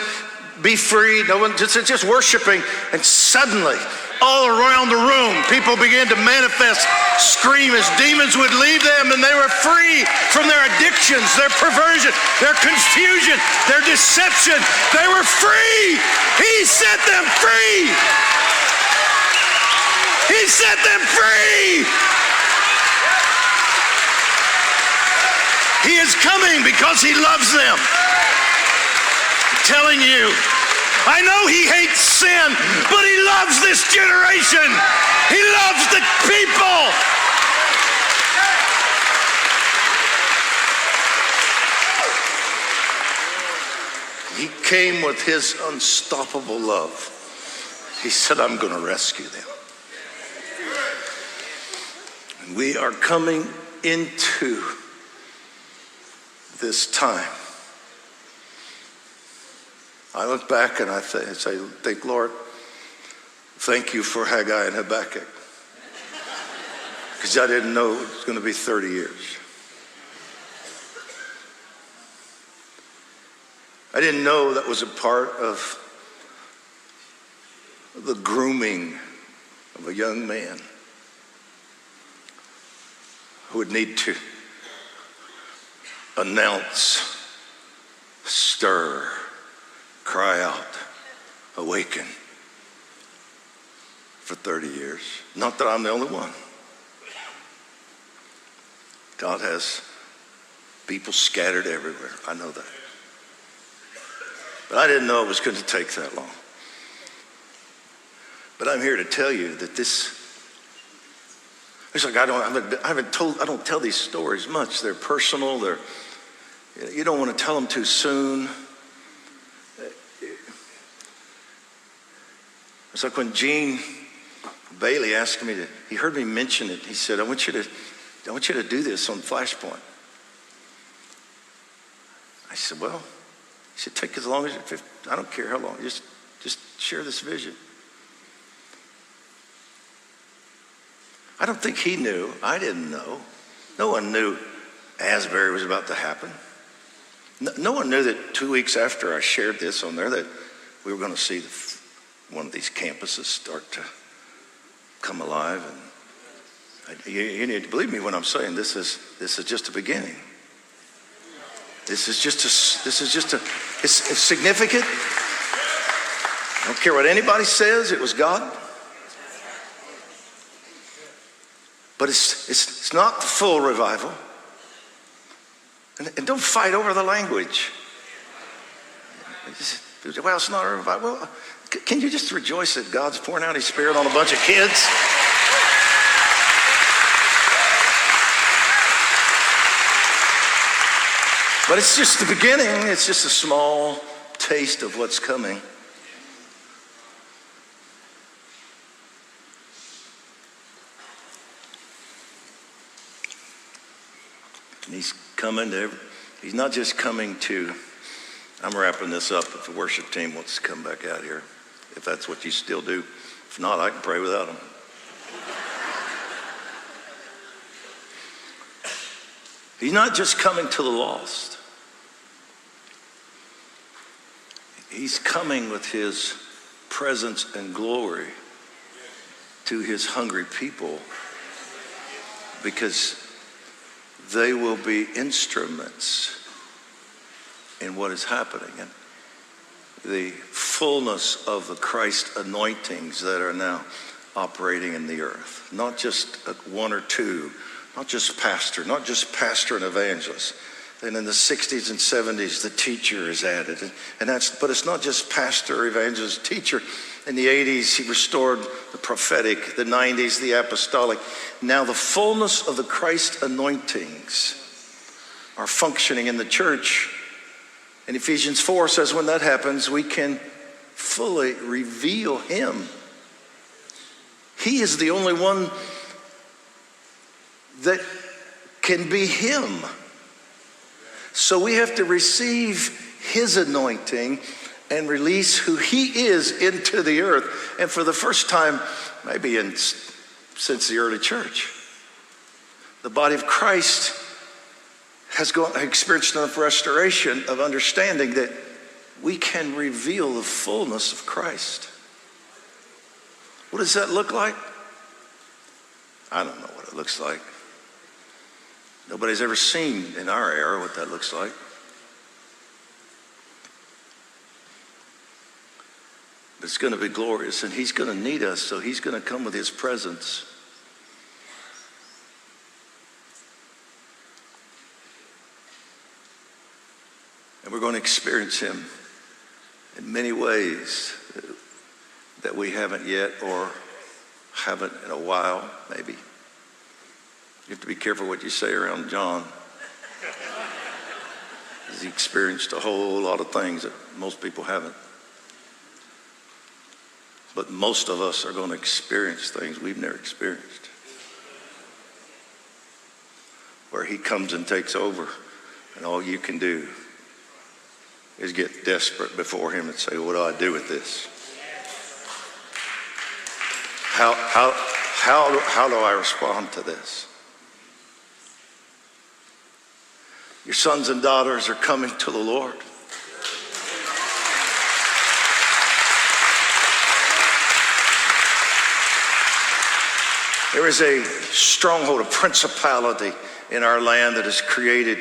be free. No one just worshiping. And suddenly, all around the room, people began to manifest, scream as demons would leave them, and they were free from their addictions, their perversion, their confusion, their deception. They were free. He set them free. He set them free. He is coming because he loves them. I'm telling you, I know he hates sin, but he loves this generation. He loves the people. He came with his unstoppable love. He said, I'm going to rescue them. And we are coming into this time. I look back and I think, Lord, thank you for Haggai and Habakkuk. Because I didn't know it was going to be 30 years. I didn't know that was a part of the grooming of a young man who would need to announce, stir, cry out, awaken for 30 years. Not that I'm the only one. God has people scattered everywhere. I know that. But I didn't know it was going to take that long. But I'm here to tell you that it's like I don't tell these stories much. They're personal. You don't want to tell them too soon. It's like when Gene Bailey asked me he heard me mention it. He said, I want you to do this on Flashpoint. I said, well, he said, take as long as I don't care how long. Just share this vision. I don't think he knew. I didn't know. No one knew Asbury was about to happen. No one knew that 2 weeks after I shared this on there that we were going to see one of these campuses start to come alive. And you need to believe me when I'm saying this is just a beginning. It's significant. I don't care what anybody says. It was God. But it's not the full revival. And don't fight over the language. Well, it's not a revival. Well, can you just rejoice that God's pouring out his Spirit on a bunch of kids? But it's just the beginning. It's just a small taste of what's coming. And he's not just coming to, I'm wrapping this up if the worship team wants to come back out here, if that's what you still do. If not, I can pray without them. He's not just coming to the lost. He's coming with his presence and glory to his hungry people, because they will be instruments in what is happening. And the fullness of the Christ anointings that are now operating in the earth. Not just one or two, not just pastor and evangelist. And in the 60s and 70s, the teacher is added. But it's not just pastor, evangelist, teacher. In the 80s, he restored the prophetic. The 90s, the apostolic. Now the fullness of the Christ anointings are functioning in the church. And Ephesians 4 says when that happens, we can fully reveal him. He is the only one that can be him. So we have to receive his anointing and release who he is into the earth. And for the first time, maybe since the early church, the body of Christ has experienced enough restoration of understanding that we can reveal the fullness of Christ. What does that look like? I don't know what it looks like. Nobody's ever seen in our era what that looks like. But it's going to be glorious, and he's going to need us, so he's going to come with his presence. And we're going to experience him in many ways that we haven't yet, or haven't in a while, maybe. You have to be careful what you say around John. He experienced a whole lot of things that most people haven't. But most of us are going to experience things we've never experienced. Where he comes and takes over, and all you can do is get desperate before him and say, what do I do with this? How do I respond to this? Your sons and daughters are coming to the Lord. There is a stronghold, a principality in our land that has created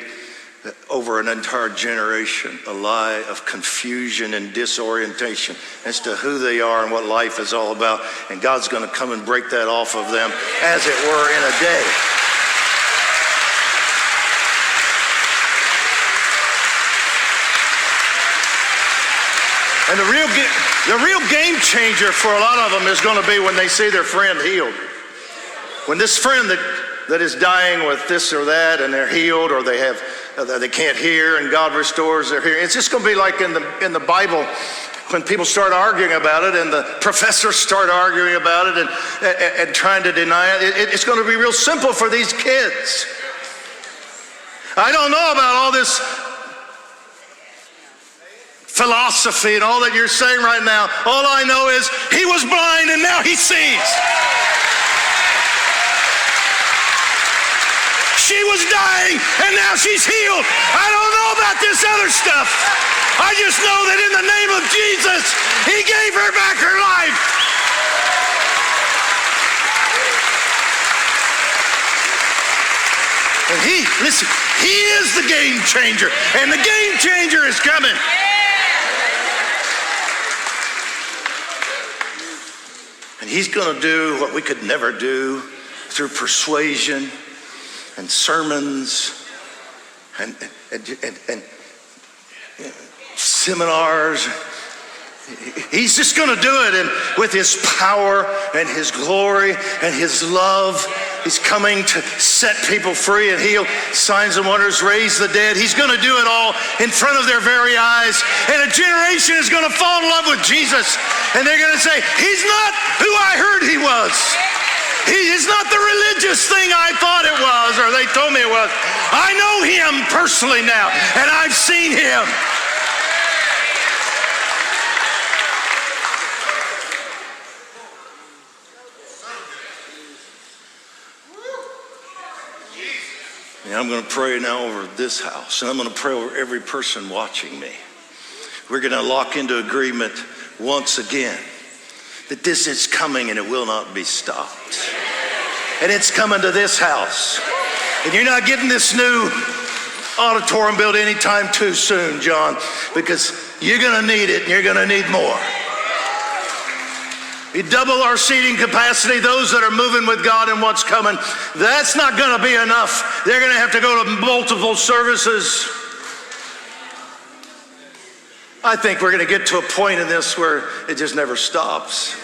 over an entire generation a lie of confusion and disorientation as to who they are and what life is all about. And God's going to come and break that off of them, as it were, in a day. And the real game changer for a lot of them is going to be when they see their friend healed. When this friend that is dying with this or that, and they're healed, or they can't hear, and God restores their hearing. It's just going to be like in the Bible when people start arguing about it, and the professors start arguing about it and trying to deny it. It's going to be real simple for these kids. I don't know about all this philosophy and all that you're saying right now. All I know is he was blind and now he sees. She was dying and now she's healed. I don't know about this other stuff. I just know that in the name of Jesus, he gave her back her life. And listen, he is the game changer, and the game changer is coming. And he's going to do what we could never do through persuasion and sermons and seminars. He's just going to do it, and with his power and his glory and his love, he's coming to set people free and heal, signs and wonders, raise the dead. He's going to do it all in front of their very eyes, and a generation is going to fall in love with Jesus, and they're going to say, he's not who I heard he was. He is not the religious thing I thought it was, or they told me it was. I know him personally now, and I've seen him. And I'm going to pray now over this house, and I'm going to pray over every person watching me. We're going to lock into agreement once again that this is coming and it will not be stopped. And it's coming to this house. And you're not getting this new auditorium built anytime too soon, John, because you're going to need it and you're going to need more. We double our seating capacity, those that are moving with God and what's coming. That's not going to be enough. They're going to have to go to multiple services. I think we're going to get to a point in this where it just never stops.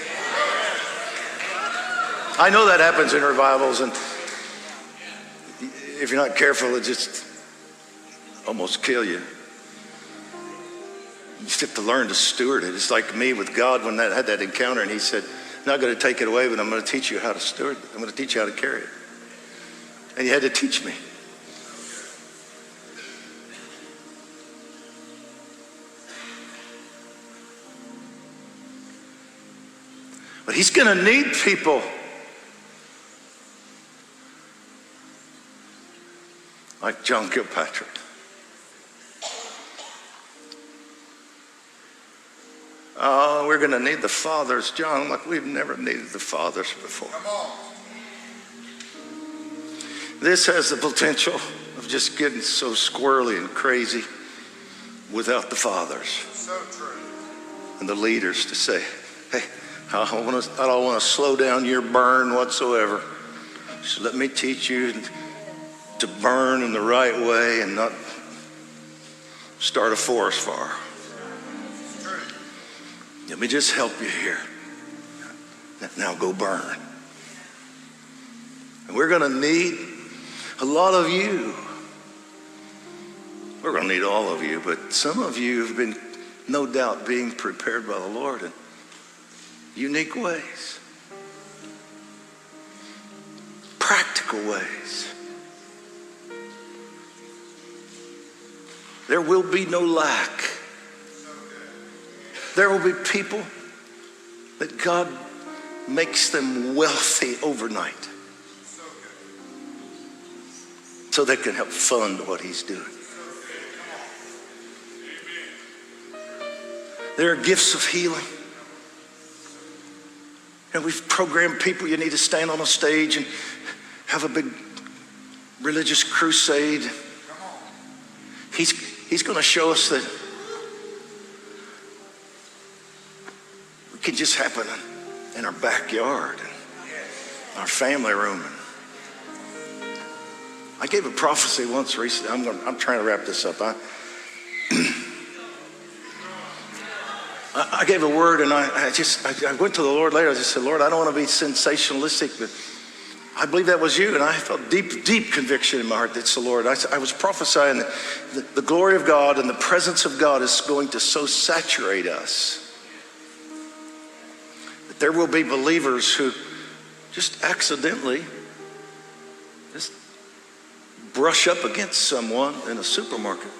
I know that happens in revivals, and if you're not careful, it just almost kill you. You just have to learn to steward it. It's like me with God when I had that encounter, and he said, I'm not going to take it away, but I'm going to teach you how to steward it. I'm going to teach you how to carry it. And he had to teach me. But he's going to need people like John Kilpatrick. Oh, we're going to need the fathers, John, like we've never needed the fathers before. Come on. This has the potential of just getting so squirrely and crazy without the fathers. So true. And the leaders to say, hey, I don't want to slow down your burn whatsoever. So let me teach you to burn in the right way and not start a forest fire. Let me just help you here. Now go burn. And we're going to need a lot of you. We're going to need all of you, but some of you have been, no doubt, being prepared by the Lord in unique ways, practical ways. There will be no lack. There will be people that God makes them wealthy overnight so they can help fund what he's doing. There are gifts of healing. And we've programmed people, you need to stand on a stage and have a big religious crusade. He's going to show us that it can just happen in our backyard, in our family room. I gave a prophecy once recently. I'm trying to wrap this up. I gave a word, and I went to the Lord later. I just said, Lord, I don't want to be sensationalistic, but I believe that was you, and I felt deep conviction in my heart that's the Lord. I was prophesying that the glory of God and the presence of God is going to so saturate us that there will be believers who just accidentally just brush up against someone in a supermarket.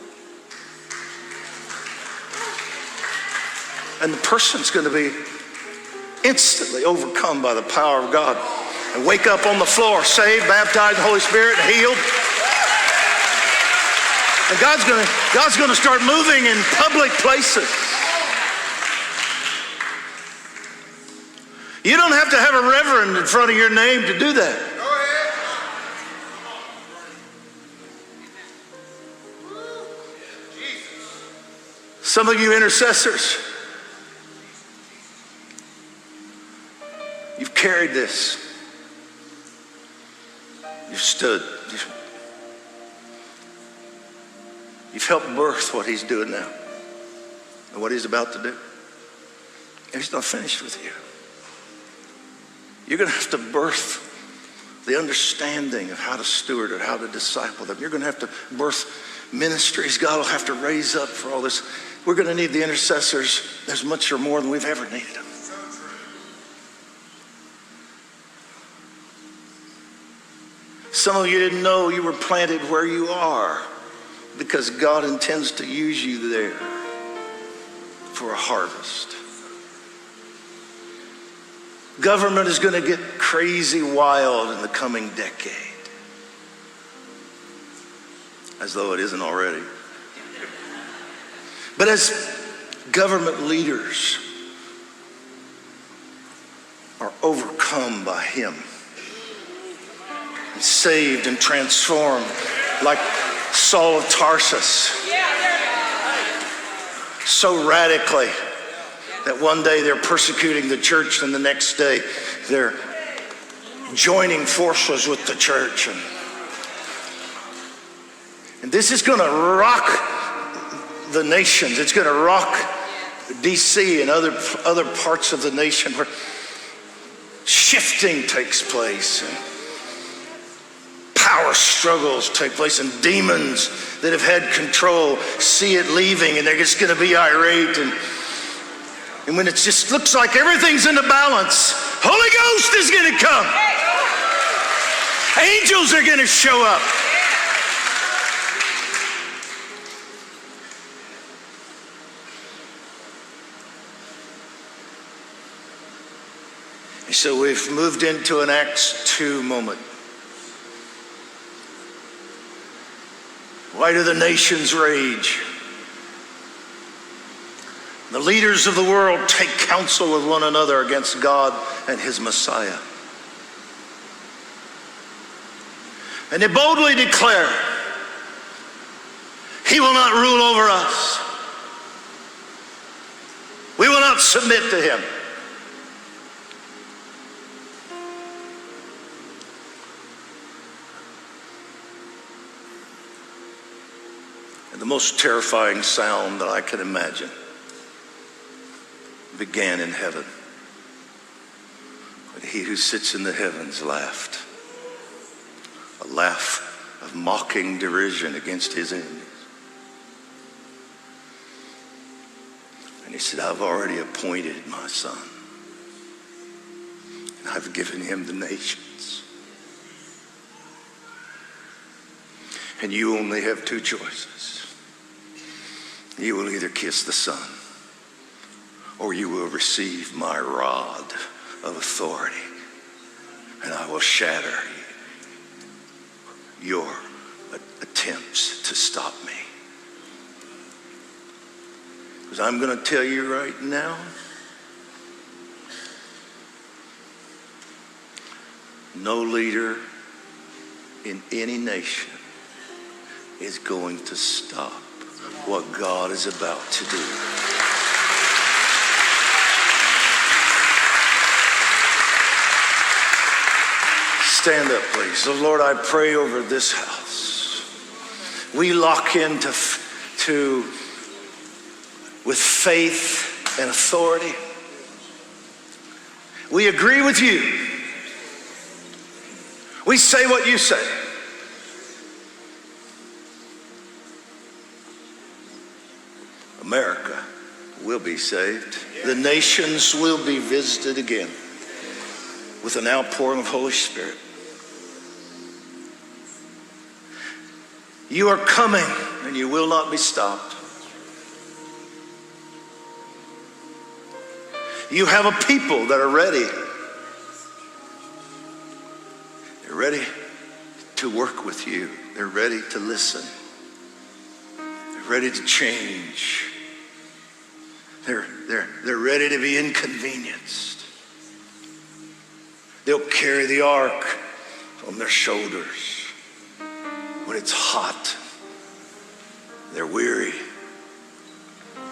And the person's going to be instantly overcome by the power of God and wake up on the floor, saved, baptized in the Holy Spirit, and healed. And God's going to start moving in public places. You don't have to have a reverend in front of your name to do that. Some of you intercessors, you've carried this. You've stood. You've helped birth what he's doing now and what he's about to do. And he's not finished with you. You're going to have to birth the understanding of how to steward it, how to disciple them. You're going to have to birth ministries God will have to raise up for all this. We're going to need the intercessors as much or more than we've ever needed them. Some of you didn't know you were planted where you are because God intends to use you there for a harvest. Government is going to get crazy wild in the coming decade, as though it isn't already. But as government leaders are overcome by him, and saved and transformed like Saul of Tarsus, so radically That one day they're persecuting the church and the next day they're joining forces with the church. And this is going to rock the nations. It's going to rock DC and other parts of the nation where shifting takes place and power struggles take place, and demons that have had control see it leaving and they're just going to be irate. And when it just looks like everything's in the balance, Holy Ghost is going to come. Angels are going to show up. So we've moved into an Acts 2 moment. Why do the nations rage? The leaders of the world take counsel with one another against God and his Messiah. And they boldly declare, he will not rule over us. We will not submit to him. And the most terrifying sound that I can imagine began in heaven when he who sits in the heavens laughed, a laugh of mocking derision against his enemies. And he said, I've already appointed my son, and I've given him the nations. And you only have two choices. You will either kiss the Son, or you will receive my rod of authority, and I will shatter your attempts to stop me. Because I'm going to tell you right now, no leader in any nation is going to stop what God is about to do. Stand up, please. So, Lord, I pray over this house. We lock into with faith and authority. We agree with you. We say what you say. America will be saved. The nations will be visited again with an outpouring of Holy Spirit. You are coming and you will not be stopped. You have a people that are ready. They're ready to work with you. They're ready to listen. They're ready to change. They're ready to be inconvenienced. They'll carry the ark on their shoulders when it's hot. They're weary,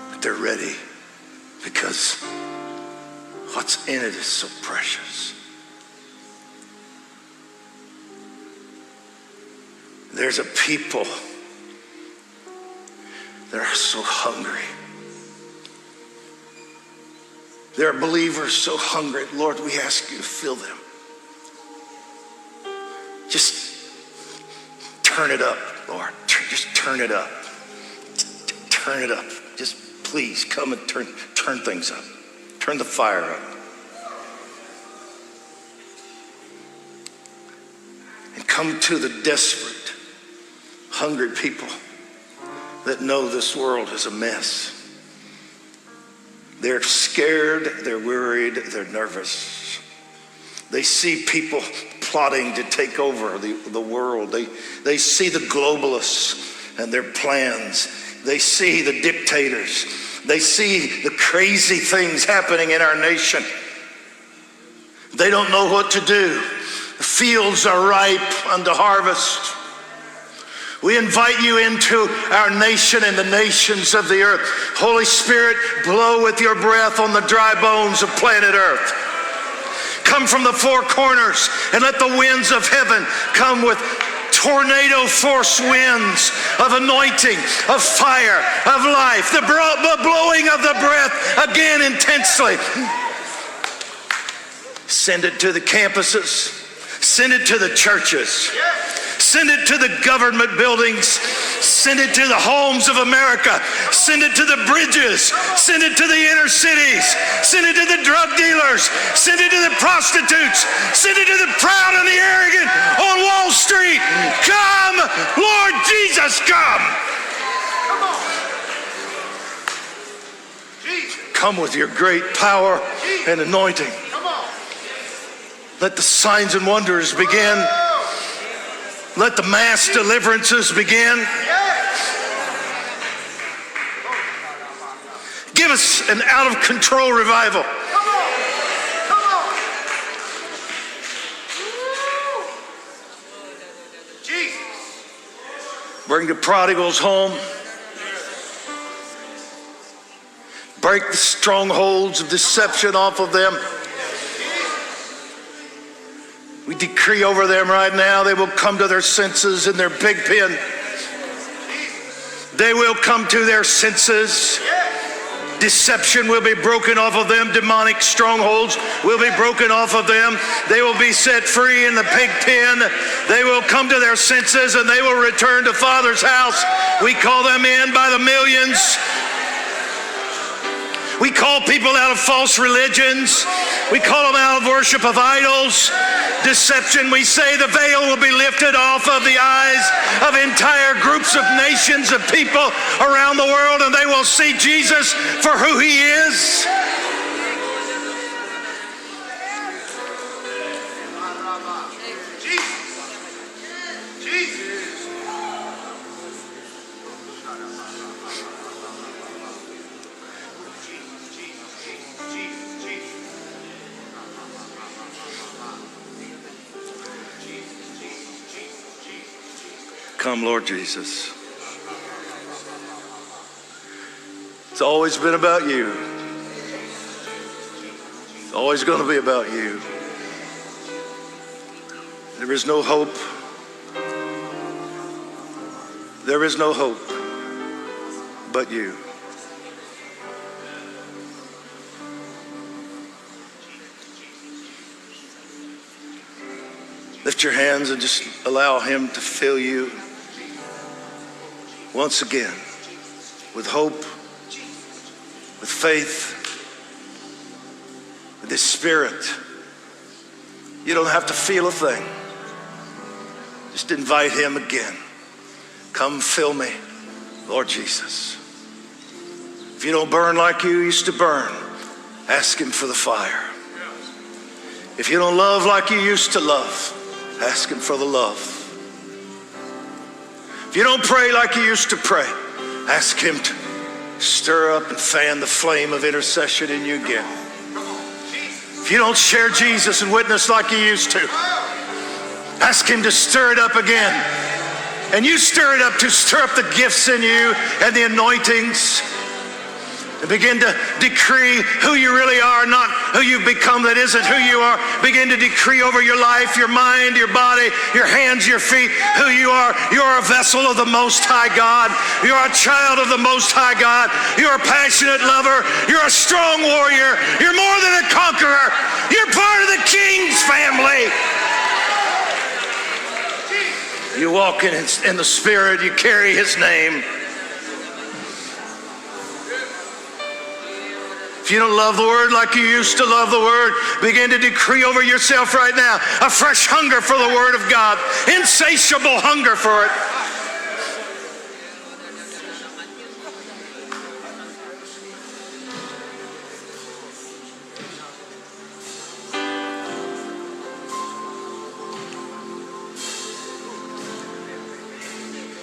but they're ready because what's in it is so precious. There's a people that are so hungry. There are believers so hungry. Lord, we ask you to fill them. Just turn it up, Lord. Just turn it up. Turn it up. Just please come and turn things up. Turn the fire up. And come to the desperate, hungry people that know this world is a mess. They're scared, they're worried, they're nervous. They see people plotting to take over the world. They see the globalists and their plans. They see the dictators. They see the crazy things happening in our nation. They don't know what to do. The fields are ripe unto harvest. We invite you into our nation and the nations of the earth. Holy Spirit, blow with your breath on the dry bones of planet Earth. Come from the four corners and let the winds of heaven come with tornado force winds of anointing, of fire, of life, the blowing of the breath again intensely. Send it to the campuses, send it to the churches, send it to the government buildings, send it to the homes of America, send it to the bridges, send it to the inner cities, send it to the drug dealers, send it to the prostitutes, send it to the proud and the arrogant on Wall Street. Come, Lord Jesus, come. Come with your great power and anointing. Let the signs and wonders begin. Let the mass deliverances begin. Give us an out-of-control revival. Come on. Jesus. Bring the prodigals home. Break the strongholds of deception off of them. We decree over them right now, they will come to their senses in their pig pen. They will come to their senses. Deception will be broken off of them. Demonic strongholds will be broken off of them. They will be set free in the pig pen. They will come to their senses and they will return to Father's house. We call them in by the millions. We call people out of false religions. We call them out of worship of idols. Deception, we say the veil will be lifted off of the eyes of entire groups of nations of people around the world, and they will see Jesus for who he is. Come, Lord Jesus. It's always been about you. It's always going to be about you. There is no hope. There is no hope but you. Lift your hands and just allow him to fill you once again with hope, with faith, with his Spirit. You don't have to feel a thing. Just invite him again. Come fill me, Lord Jesus. If you don't burn like you used to burn, ask him for the fire. If you don't love like you used to love, ask him for the love. If you don't pray like you used to pray, ask him to stir up and fan the flame of intercession in you again. If you don't share Jesus and witness like you used to, ask him to stir it up again. And you stir it up to stir up the gifts in you and the anointings. And begin to decree who you really are, not who you've become that isn't who you are. Begin to decree over your life, your mind, your body, your hands, your feet, who you are. You're a vessel of the Most High God. You're a child of the Most High God. You're a passionate lover. You're a strong warrior. You're more than a conqueror. You're part of the King's family. You walk in the Spirit. You carry his name. If you don't love the word like you used to love the word, begin to decree over yourself right now a fresh hunger for the word of God, insatiable hunger for it.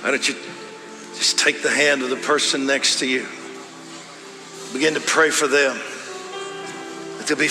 Why don't you just take the hand of the person next to you? Begin to pray for them, that they'll be